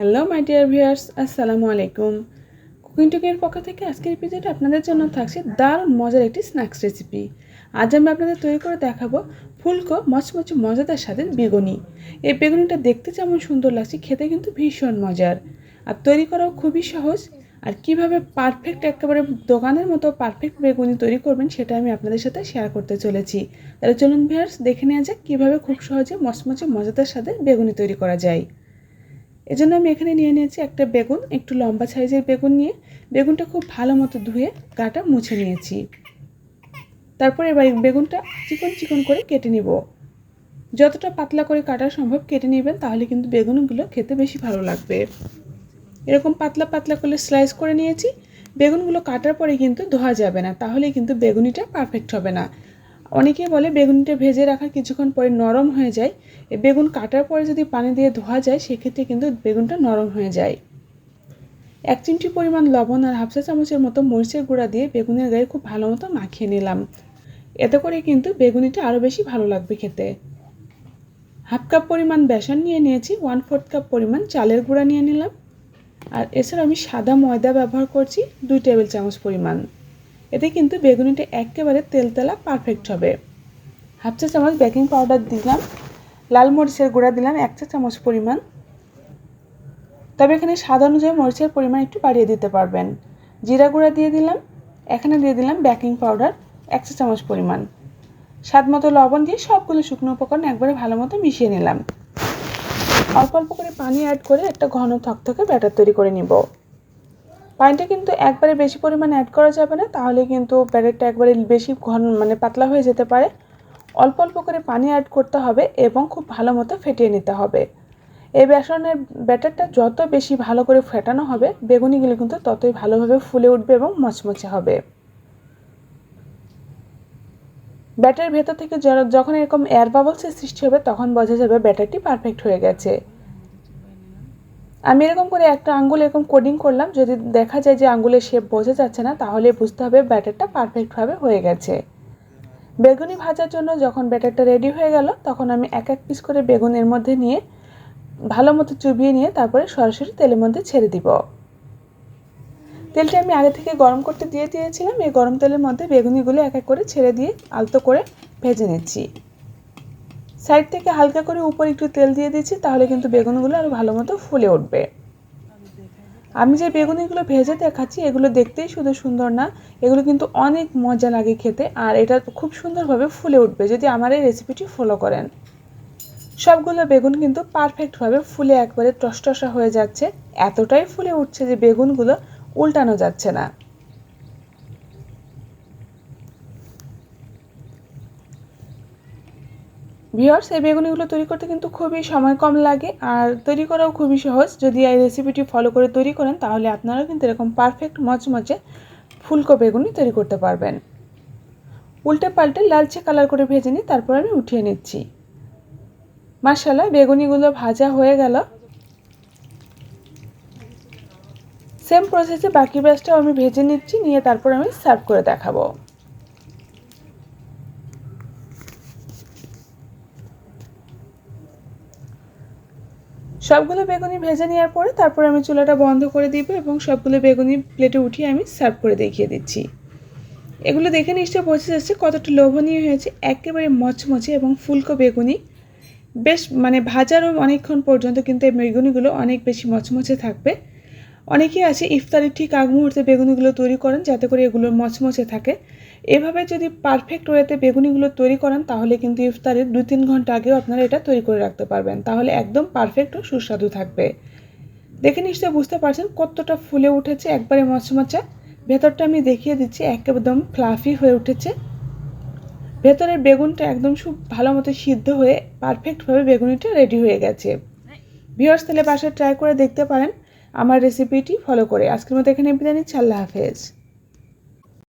Hello my dear viewers, আসসালামু আলাইকুম। Cooking Tuker পক্ষ থেকে আজকের এপিসোডে আপনাদের জন্য থাকছে দারুণ মজার একটি স্ন্যাক্স রেসিপি। আজ আমি আপনাদের তৈরি করে দেখাবো ফুলকো মচমচে মজাদার স্বাদের বেগুনি। এই বেগুনিটা দেখতে যেমন সুন্দর লাগছে, খেতে কিন্তু ভীষণ মজার, আর তৈরি করাও খুবই সহজ। আর কিভাবে পারফেক্ট একেবারে দোকানের মতো পারফেক্ট বেগুনি তৈরি করবেন সেটা আমি আপনাদের সাথে শেয়ার করতে চলেছি। তাহলে চলুন ভিউয়ার্স, দেখে নেওয়া যাক কীভাবে খুব সহজে মচমচে মজাদার স্বাদের বেগুনি তৈরি করা যায়। এজন্য আমি এখানে নিয়ে নিয়েছি একটা বেগুন, একটু লম্বা সাইজের বেগুন নিয়ে বেগুনটা খুব ভালো মতো ধুয়ে গাটা মুছে নিয়েছি। তারপর এবার বেগুনটা চিকন চিকন করে কেটে নিব। যতটা পাতলা করে কাটা সম্ভব কেটে নেবেন, তাহলে কিন্তু বেগুনগুলো খেতে বেশি ভালো লাগবে। এরকম পাতলা পাতলা করে স্লাইস করে নিয়েছি। বেগুনগুলো কাটার পরে কিন্তু ধোয়া যাবে না, তাহলে কিন্তু বেগুনিটা পারফেক্ট হবে না। অনেকেই বলে বেগুনটা ভেজে রাখার কিছুক্ষণ পরে নরম হয়ে যায়। এই বেগুন কাটার পরে যদি পানি দিয়ে ধোয়া যায় সেক্ষেত্রে কিন্তু বেগুনটা নরম হয়ে যায়। 1 চিমটি পরিমাণ লবণ আর হাফ চা চামচের মতো মরিচের গুঁড়া দিয়ে বেগুনের গায়ে খুব ভালো মতো মাখিয়ে নিলাম। এতে করে কিন্তু বেগুনিটা আরও বেশি ভালো লাগবে খেতে। হাফ কাপ পরিমাণ বেসন নিয়ে নিয়েছি, 1/4 কাপ পরিমাণ চালের গুঁড়া নিয়ে নিলাম। আর এছাড়া আমি সাদা ময়দা ব্যবহার করছি 2 টেবিল চামচ পরিমাণ। এতে কিন্তু বেগুনিটা একেবারে তেলতেলা পারফেক্ট হবে। হাফ চা চামচ বেকিং পাউডার দিলাম, লাল মরিচের গুঁড়া দিলাম 1 চা চামচ পরিমাণ। তবে এখানে স্বাদ অনুযায়ী মরিচের পরিমাণ একটু বাড়িয়ে দিতে পারবেন। জিরা গুঁড়া দিয়ে দিলাম, এখানে দিয়ে দিলাম বেকিং পাউডার 1 চা চামচ পরিমাণ। স্বাদ মতো লবণ দিয়ে সবগুলো শুকনো উপকরণ একবারে ভালো মতো মিশিয়ে নিলাম। অল্প অল্প করে পানি অ্যাড করে একটা ঘন থকথকে ব্যাটার তৈরি করে নিব। পানিটা কিন্তু একবারে বেশি পরিমাণে অ্যাড করা যাবে না, তাহলে কিন্তু ব্যাটারটা একবারে বেশি ঘন পাতলা হয়ে যেতে পারে। অল্প অল্প করে পানি অ্যাড করতে হবে এবং খুব ভালো মতো ফেটিয়ে নিতে হবে। এই বেসনের ব্যাটারটা যত বেশি ভালো করে ফেটানো হবে বেগুনিগুলো কিন্তু ততই ভালোভাবে ফুলে উঠবে এবং মচমচে হবে। ব্যাটারের ভেতর থেকে যখন এরকম এয়ার বাবলসের সৃষ্টি হবে তখন বোঝা যাবে ব্যাটারটি পারফেক্ট হয়ে গেছে। আমি এরকম করে একটা আঙ্গুল এরকম কোডিং করলাম, যদি দেখা যায় যে আঙ্গুলের শেপ বোঝা যাচ্ছে না তাহলে বুঝতে হবে ব্যাটারটা পারফেক্টভাবে হয়ে গেছে। বেগুনি ভাজার জন্য যখন ব্যাটারটা রেডি হয়ে গেল তখন আমি এক এক পিস করে বেগুন এর মধ্যে নিয়ে ভালো মতো চুবিয়ে নিয়ে তারপরে সরাসরি তেলের মধ্যে ছেড়ে দিব। তেলটা আমি আগে থেকে গরম করতে দিয়ে দিয়েছিলাম। এই গরম তেলের মধ্যে বেগুনিগুলো এক এক করে ছেড়ে দিয়ে আলতো করে ভেজে নিচ্ছি। সাইড থেকে হালকা করে উপরে একটু তেল দিয়ে দিচ্ছি, তাহলে কিন্তু বেগুনগুলো আরও ভালো মতো ফুলে উঠবে। আমি যে বেগুনিগুলো ভেজে দেখাচ্ছি এগুলো দেখতেই শুধু সুন্দর না, এগুলো কিন্তু অনেক মজা লাগে খেতে, আর এটা খুব সুন্দরভাবে ফুলে উঠবে যদি আমার এই রেসিপিটি ফলো করেন। সবগুলো বেগুন কিন্তু পারফেক্টভাবে ফুলে একবারে টসটসা হয়ে যাচ্ছে, এতটাই ফুলে উঠছে যে বেগুনগুলো উল্টানো যাচ্ছে না। ভিউয়ার্স, এই বেগুনিগুলো তৈরি করতে কিন্তু খুবই সময় কম লাগে আর তৈরি করাও খুবই সহজ। যদি এই রেসিপিটি ফলো করে তৈরি করেন তাহলে আপনারাও কিন্তু এরকম পারফেক্ট মচমচে ফুলকো বেগুনি তৈরি করতে পারবেন। উল্টে পাল্টে লালচে কালার করে ভেজে নিই, তারপর আমি উঠিয়ে নিচ্ছি। মাশাআল্লাহ, বেগুনিগুলো ভাজা হয়ে গেল। সেম প্রসেসে বাকি ব্যাচটাও আমি ভেজে নিচ্ছি, নিয়ে তারপর আমি সার্ভ করে দেখাবো। সবগুলো বেগুনি ভেজে নেওয়ার পরে তারপর আমি চুলাটা বন্ধ করে দিব এবং সবগুলো বেগুনি প্লেটে উঠিয়ে আমি সার্ভ করে দেখিয়ে দিচ্ছি। এগুলো দেখে নিশ্চয়ই বোঝা যাচ্ছে কতটা লোভনীয় হয়েছে, একেবারে মচমচে এবং ফুলকো বেগুনি। বেশ ভাজারও অনেকক্ষণ পর্যন্ত কিন্তু এই বেগুনিগুলো অনেক বেশি মচমচে থাকবে। অনেকেই আছে ইফতারের ঠিক আগ মুহূর্তে বেগুনিগুলো তৈরি করেন যাতে করে এগুলো মচমচে থাকে। এভাবে যদি পারফেক্ট ওয়েতে বেগুনিগুলো তৈরি করেন তাহলে কিন্তু ইফতারের 2-3 ঘন্টা আগেও আপনারা এটা তৈরি করে রাখতে পারবেন, তাহলে একদম পারফেক্ট ও সুস্বাদু থাকবে। দেখে নিশ্চয়ই বুঝতে পারছেন কতটা ফুলে উঠেছে, একবারে মচমচা। ভেতরটা আমি দেখিয়ে দিচ্ছি, একদম ফ্লাফি হয়ে উঠেছে। ভেতরের বেগুনটা একদম খুব ভালো মতো সিদ্ধ হয়ে পারফেক্টভাবে বেগুনিটা রেডি হয়ে গেছে। ভিউয়ার্স, তাহলে বাসায় ট্রাই করে দেখতে পারেন আমার রেসিপিটি ফলো করে। আজকের মতো এখানে বিদায় নিচ্ছি। আল্লাহ হাফেজ।